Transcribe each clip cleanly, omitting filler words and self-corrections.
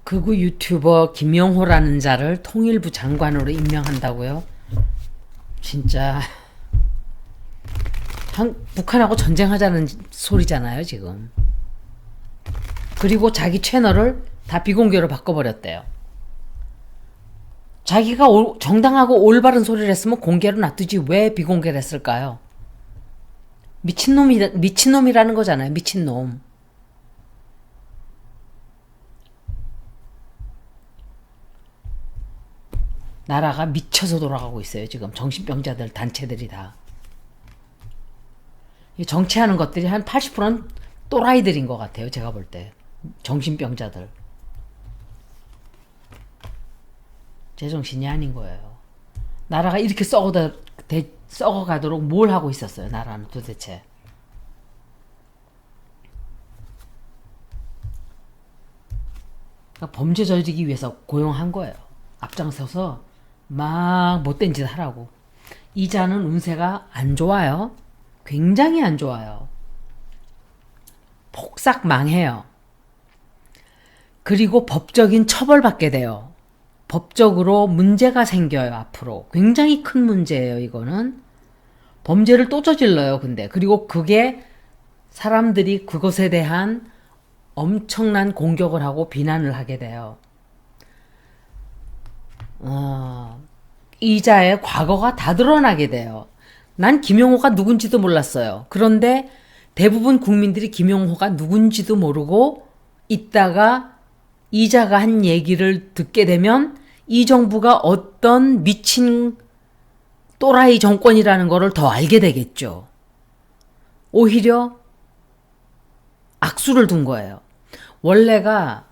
극우 유튜버 김영호라는 자를 통일부 장관으로 임명한다고요? 진짜 북한하고 전쟁하자는 소리잖아요 지금. 그리고 자기 채널을 다 비공개로 바꿔버렸대요. 자기가 정당하고 올바른 소리를 했으면 공개로 놔두지 왜 비공개를 했을까요? 미친놈이라는 거잖아요. 미친놈. 나라가 미쳐서 돌아가고 있어요. 지금 정신병자들 단체들이 다. 정치하는 것들이 한 80%는 또라이들인 것 같아요. 제가 볼 때. 정신병자들. 제정신이 아닌 거예요. 나라가 이렇게 썩어가도록 뭘 하고 있었어요. 나라는 도대체. 그러니까 범죄 저지르기 위해서 고용한 거예요. 앞장서서 막 못된 짓 하라고. 이자는 운세가 안 좋아요. 굉장히 안 좋아요. 폭삭 망해요. 그리고 법적인 처벌받게 돼요. 법적으로 문제가 생겨요. 앞으로. 굉장히 큰 문제예요. 이거는. 범죄를 또 저질러요. 근데. 그리고 그게 사람들이 그것에 대한 엄청난 공격을 하고 비난을 하게 돼요. 이자의 과거가 다 드러나게 돼요. 난 김용호가 누군지도 몰랐어요. 그런데 대부분 국민들이 김용호가 누군지도 모르고 있다가 이자가 한 얘기를 듣게 되면 이 정부가 어떤 미친 또라이 정권이라는 거를 더 알게 되겠죠. 오히려 악수를 둔 거예요. 원래가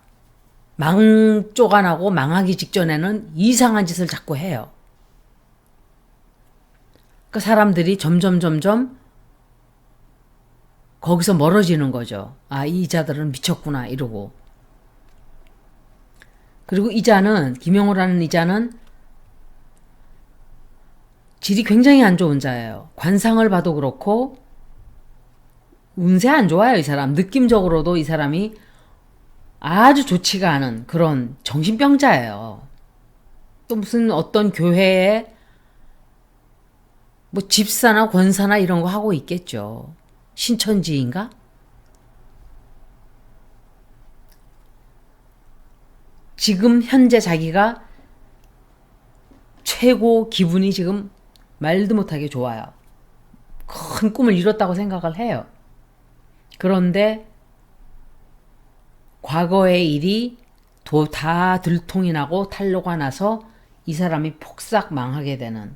망조가 나고 망하기 직전에는 이상한 짓을 자꾸 해요. 그 사람들이 점점 거기서 멀어지는 거죠. 아, 이 이자들은 미쳤구나 이러고. 그리고 이자는 김영호라는 이자는 질이 굉장히 안 좋은 자예요. 관상을 봐도 그렇고 운세 안 좋아요. 이 사람. 느낌적으로도 이 사람이 아주 좋지가 않은 그런 정신병자예요. 또 무슨 어떤 교회에 뭐 집사나 권사나 이런 거 하고 있겠죠. 신천지인가? 지금 현재 자기가 최고 기분이 지금 말도 못하게 좋아요. 큰 꿈을 이뤘다고 생각을 해요. 그런데 과거의 일이 다 들통이 나고 탄로가 나서 이 사람이 폭삭 망하게 되는.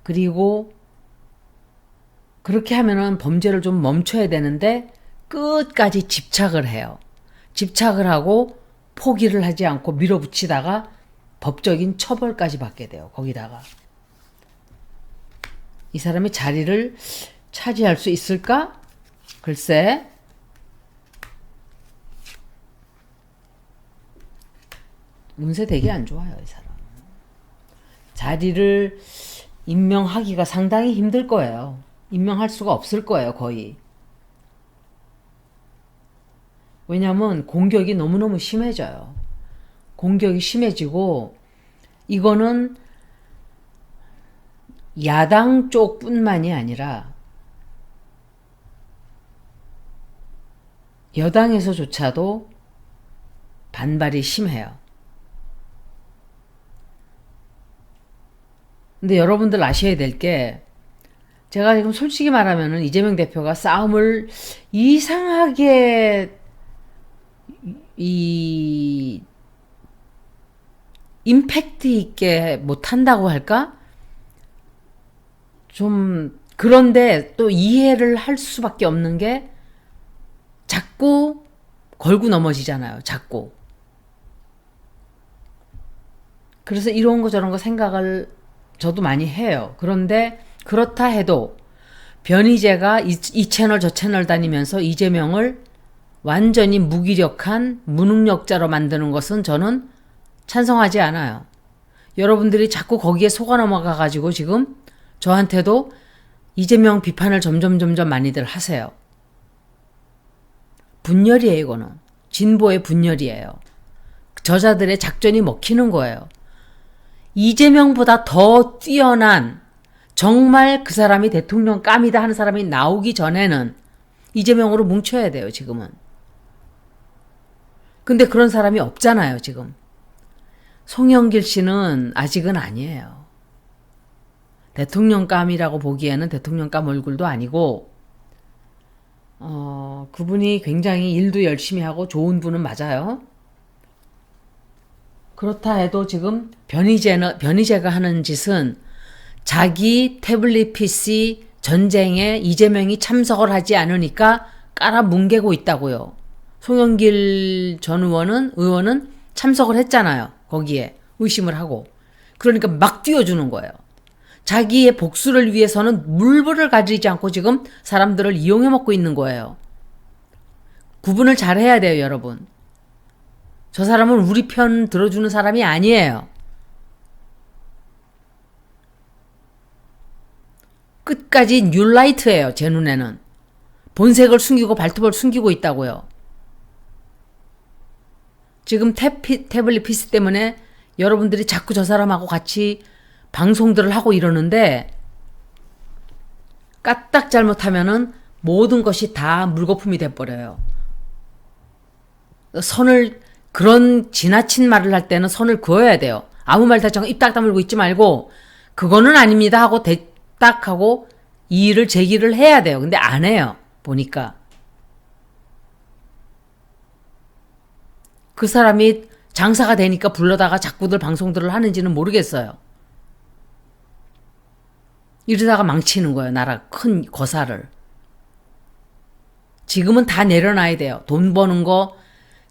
그리고 그렇게 하면은 범죄를 좀 멈춰야 되는데 끝까지 집착을 해요. 집착을 하고 포기를 하지 않고 밀어붙이다가 법적인 처벌까지 받게 돼요. 거기다가. 이 사람이 자리를 차지할 수 있을까? 글쎄. 운세 되게 안 좋아요. 이 사람. 자리를 임명하기가 상당히 힘들 거예요. 임명할 수가 없을 거예요. 거의. 왜냐하면 공격이 너무너무 심해져요. 공격이 심해지고 이거는 야당 쪽뿐만이 아니라 여당에서조차도 반발이 심해요. 근데 여러분들 아셔야 될 게 제가 지금 솔직히 말하면은 이재명 대표가 싸움을 이상하게 이 임팩트 있게 못한다고 할까? 좀 그런데 또 이해를 할 수밖에 없는 게 자꾸 걸고 넘어지잖아요. 자꾸. 그래서 이런 거 저런 거 생각을 저도 많이 해요. 그런데 그렇다 해도 변희재가 이 채널 저 채널 다니면서 이재명을 완전히 무기력한 무능력자로 만드는 것은 저는 찬성하지 않아요. 여러분들이 자꾸 거기에 속아 넘어가 가지고 지금 저한테도 이재명 비판을 점점 많이들 하세요. 분열이에요. 이거는. 진보의 분열이에요. 저자들의 작전이 먹히는 거예요. 이재명보다 더 뛰어난 정말 그 사람이 대통령 감이다 하는 사람이 나오기 전에는 이재명으로 뭉쳐야 돼요, 지금은. 근데 그런 사람이 없잖아요, 지금. 송영길 씨는 아직은 아니에요. 대통령감이라고 보기에는 대통령감 얼굴도 아니고, 그분이 굉장히 일도 열심히 하고 좋은 분은 맞아요. 그렇다 해도 지금 변희재가 하는 짓은 자기 태블릿 PC 전쟁에 이재명이 참석을 하지 않으니까 깔아뭉개고 있다고요. 송영길 전 의원은 참석을 했잖아요. 거기에 의심을 하고. 그러니까 막 띄워주는 거예요. 자기의 복수를 위해서는 물불을 가리지 않고 지금 사람들을 이용해 먹고 있는 거예요. 구분을 잘 해야 돼요, 여러분. 저 사람은 우리 편 들어주는 사람이 아니에요. 끝까지 뉴라이트예요, 제 눈에는. 본색을 숨기고 발톱을 숨기고 있다고요. 지금 태블릿 PC 때문에 여러분들이 자꾸 저 사람하고 같이 방송들을 하고 이러는데 까딱 잘못하면은 모든 것이 다 물거품이 돼버려요. 그런 지나친 말을 할 때는 선을 그어야 돼요. 아무 말 다 입 딱 다물고 있지 말고 그거는 아닙니다 하고 딱 하고 이의를 제기를 해야 돼요. 근데 안 해요. 보니까. 그 사람이 장사가 되니까 불러다가 자꾸들 방송들을 하는지는 모르겠어요. 이러다가 망치는 거예요. 나라 큰 거사를. 지금은 다 내려놔야 돼요. 돈 버는 거,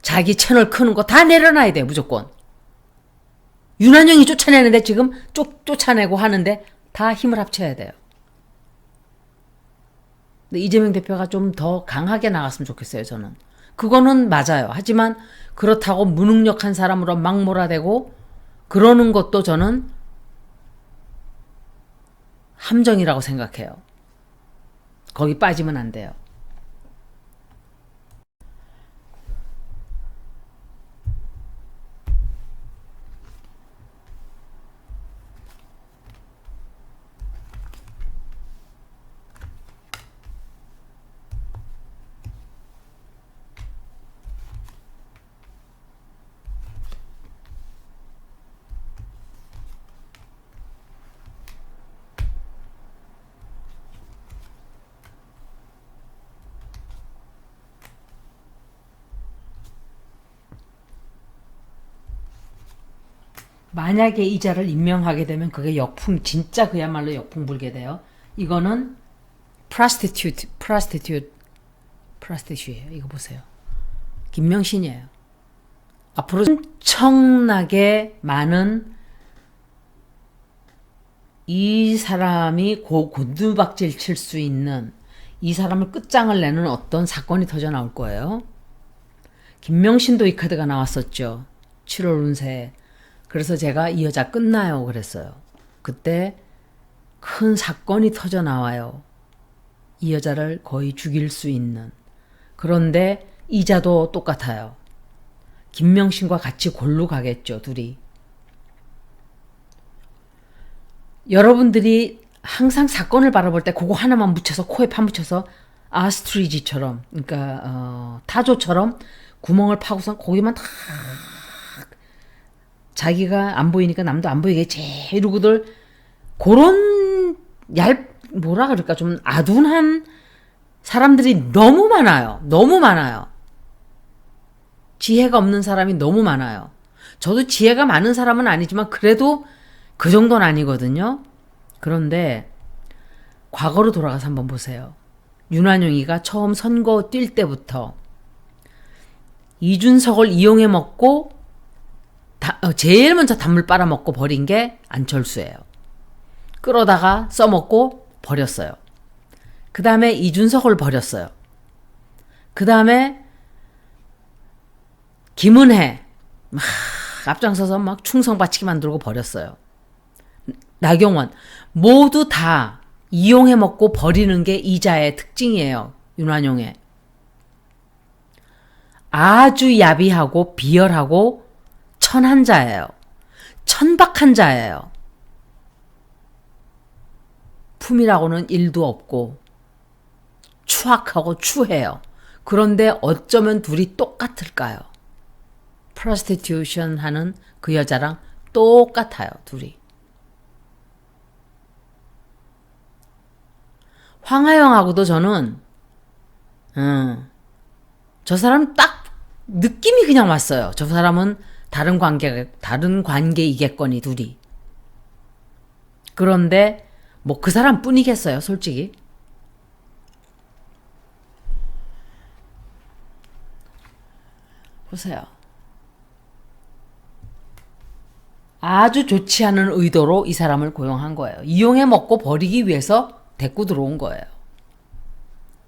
자기 채널 크는 거 다 내려놔야 돼요. 무조건. 윤한영이 쫓아내는데 지금 쫓아내고 하는데 다 힘을 합쳐야 돼요. 근데 이재명 대표가 좀 더 강하게 나갔으면 좋겠어요. 저는. 그거는 맞아요. 하지만 그렇다고 무능력한 사람으로 막 몰아대고 그러는 것도 저는 함정이라고 생각해요. 거기 빠지면 안 돼요. 만약에 이자를 임명하게 되면 그게 진짜 그야말로 역풍 불게 돼요. 이거는 prostitute예요. 이거 보세요. 김명신이에요. 앞으로 엄청나게 많은 이 사람이 곤두박질 칠 수 있는 이 사람을 끝장을 내는 어떤 사건이 터져 나올 거예요. 김명신도 이 카드가 나왔었죠. 7월 운세. 그래서 제가 이 여자 끝나요 그랬어요. 그때 큰 사건이 터져 나와요. 이 여자를 거의 죽일 수 있는. 그런데 이자도 똑같아요. 김명신과 같이 골로 가겠죠, 둘이. 여러분들이 항상 사건을 바라볼 때 그거 하나만 묻혀서 코에 파묻혀서 아스트리지처럼, 그러니까 타조처럼 구멍을 파고선 거기만 다 자기가 안 보이니까 남도 안 보이게 이러고들 그런 뭐라 그럴까 좀 아둔한 사람들이 너무 많아요. 너무 많아요. 지혜가 없는 사람이 너무 많아요. 저도 지혜가 많은 사람은 아니지만 그래도 그 정도는 아니거든요. 그런데 과거로 돌아가서 한번 보세요. 윤한영이가 처음 선거 뛸 때부터 이준석을 이용해 먹고 제일 먼저 단물 빨아먹고 버린 게 안철수예요. 끌어다가 써먹고 버렸어요. 그 다음에 이준석을 버렸어요. 그 다음에 김은혜 막 앞장서서 막 충성 바치게 만들고 버렸어요. 나경원 모두 다 이용해 먹고 버리는 게 이자의 특징이에요. 윤한영의. 아주 야비하고 비열하고 천한 자예요. 천박한 자예요. 품이라고는 일도 없고 추악하고 추해요. 그런데 어쩌면 둘이 똑같을까요? 프로스티튜션 하는 그 여자랑 똑같아요. 둘이. 황하영하고도 저는 저 사람 딱 느낌이 그냥 왔어요. 저 사람은 다른 관계이겠거니 둘이. 그런데 뭐 그 사람 뿐이겠어요, 솔직히. 보세요. 아주 좋지 않은 의도로 이 사람을 고용한 거예요. 이용해 먹고 버리기 위해서 데리고 들어온 거예요.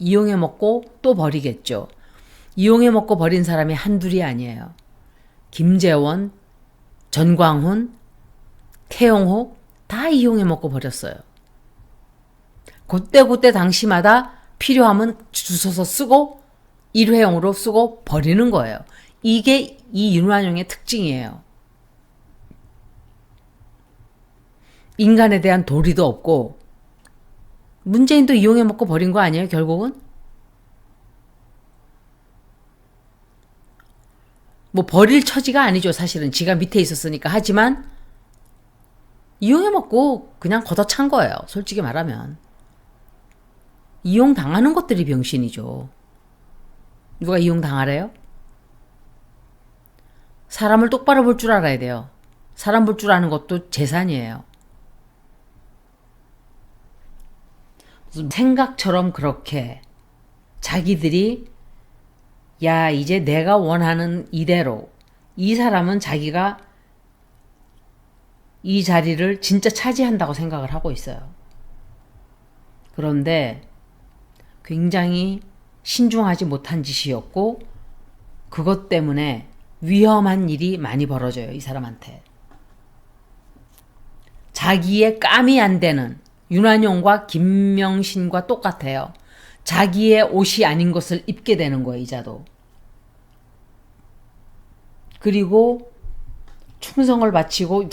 이용해 먹고 또 버리겠죠. 이용해 먹고 버린 사람이 한둘이 아니에요. 김재원, 전광훈, 태영호 다 이용해 먹고 버렸어요. 그때 당시마다 필요하면 주워서 쓰고 일회용으로 쓰고 버리는 거예요. 이게 이 윤완용의 특징이에요. 인간에 대한 도리도 없고 문재인도 이용해 먹고 버린 거 아니에요, 결국은? 뭐 버릴 처지가 아니죠, 사실은. 지가 밑에 있었으니까. 하지만 이용해 먹고 그냥 걷어찬 거예요, 솔직히 말하면. 이용당하는 것들이 병신이죠. 누가 이용당하래요? 사람을 똑바로 볼 줄 알아야 돼요. 사람 볼 줄 아는 것도 재산이에요. 생각처럼 그렇게 자기들이 야 이제 내가 원하는 이대로 이 사람은 자기가 이 자리를 진짜 차지한다고 생각을 하고 있어요. 그런데 굉장히 신중하지 못한 짓이었고 그것 때문에 위험한 일이 많이 벌어져요. 이 사람한테. 자기의 깜이 안 되는 윤완용과 김명신과 똑같아요. 자기의 옷이 아닌 것을 입게 되는 거예요. 이자도. 그리고 충성을 바치고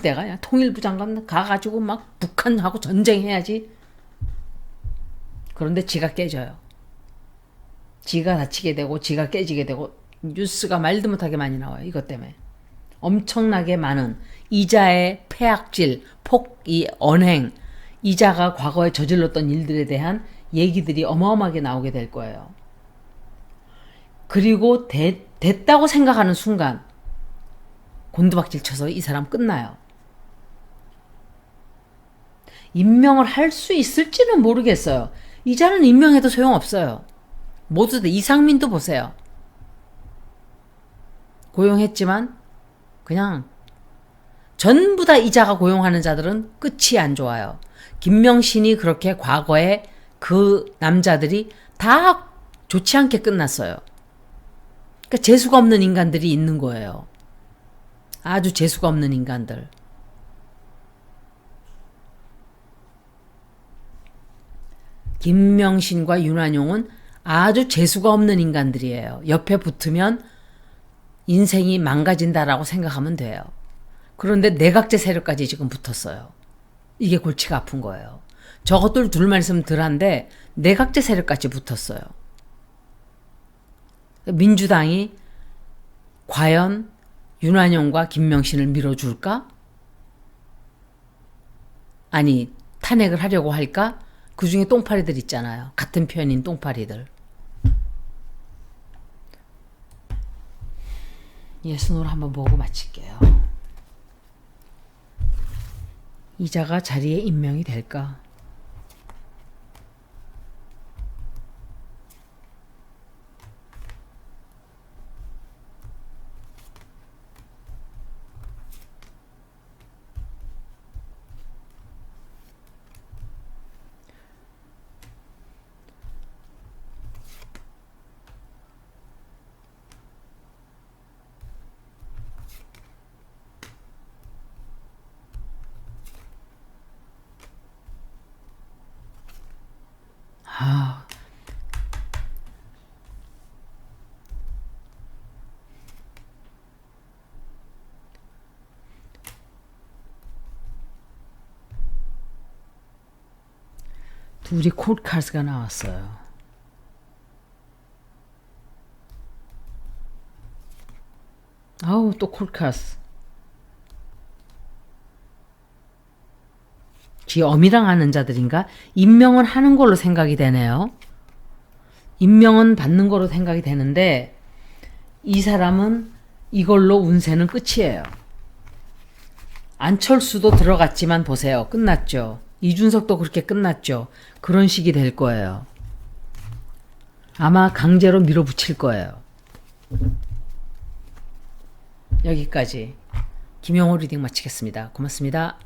내가 그냥 통일부 장관 가가지고 막 북한하고 전쟁해야지. 그런데 지가 깨져요. 지가 다치게 되고 지가 깨지게 되고 뉴스가 말도 못하게 많이 나와요. 이것 때문에. 엄청나게 많은 이자의 폐악질, 언행, 이자가 과거에 저질렀던 일들에 대한 얘기들이 어마어마하게 나오게 될 거예요. 그리고 됐다고 생각하는 순간 곤두박질 쳐서 이 사람 끝나요. 임명을 할 수 있을지는 모르겠어요. 이자는 임명해도 소용없어요. 모두 다 이상민도 보세요. 고용했지만 그냥 전부 다 이자가 고용하는 자들은 끝이 안 좋아요. 김명신이 그렇게 과거에 그 남자들이 다 좋지 않게 끝났어요. 그러니까 재수가 없는 인간들이 있는 거예요. 아주 재수가 없는 인간들. 김명신과 윤완용은 아주 재수가 없는 인간들이에요. 옆에 붙으면 인생이 망가진다라고 생각하면 돼요. 그런데 내각제 세력까지 지금 붙었어요. 이게 골치가 아픈 거예요. 저것들 둘만 있으면 덜한데 내각제 세력까지 붙었어요. 민주당이 과연 윤완용과 김명신을 밀어줄까? 아니 탄핵을 하려고 할까? 그 중에 똥파리들 있잖아요. 같은 편인 똥파리들. 예순으로 한번 보고 마칠게요. 이자가 자리에 임명이 될까? 둘이 콜카스가 나왔어요. 아우, 또 콜카스. 지 어미랑 하는 자들인가? 임명은 하는 걸로 생각이 되네요. 임명은 받는 걸로 생각이 되는데 이 사람은 이걸로 운세는 끝이에요. 안철수도 들어갔지만 보세요. 끝났죠. 이준석도 그렇게 끝났죠. 그런 식이 될 거예요. 아마 강제로 밀어붙일 거예요. 여기까지 김영호 리딩 마치겠습니다. 고맙습니다.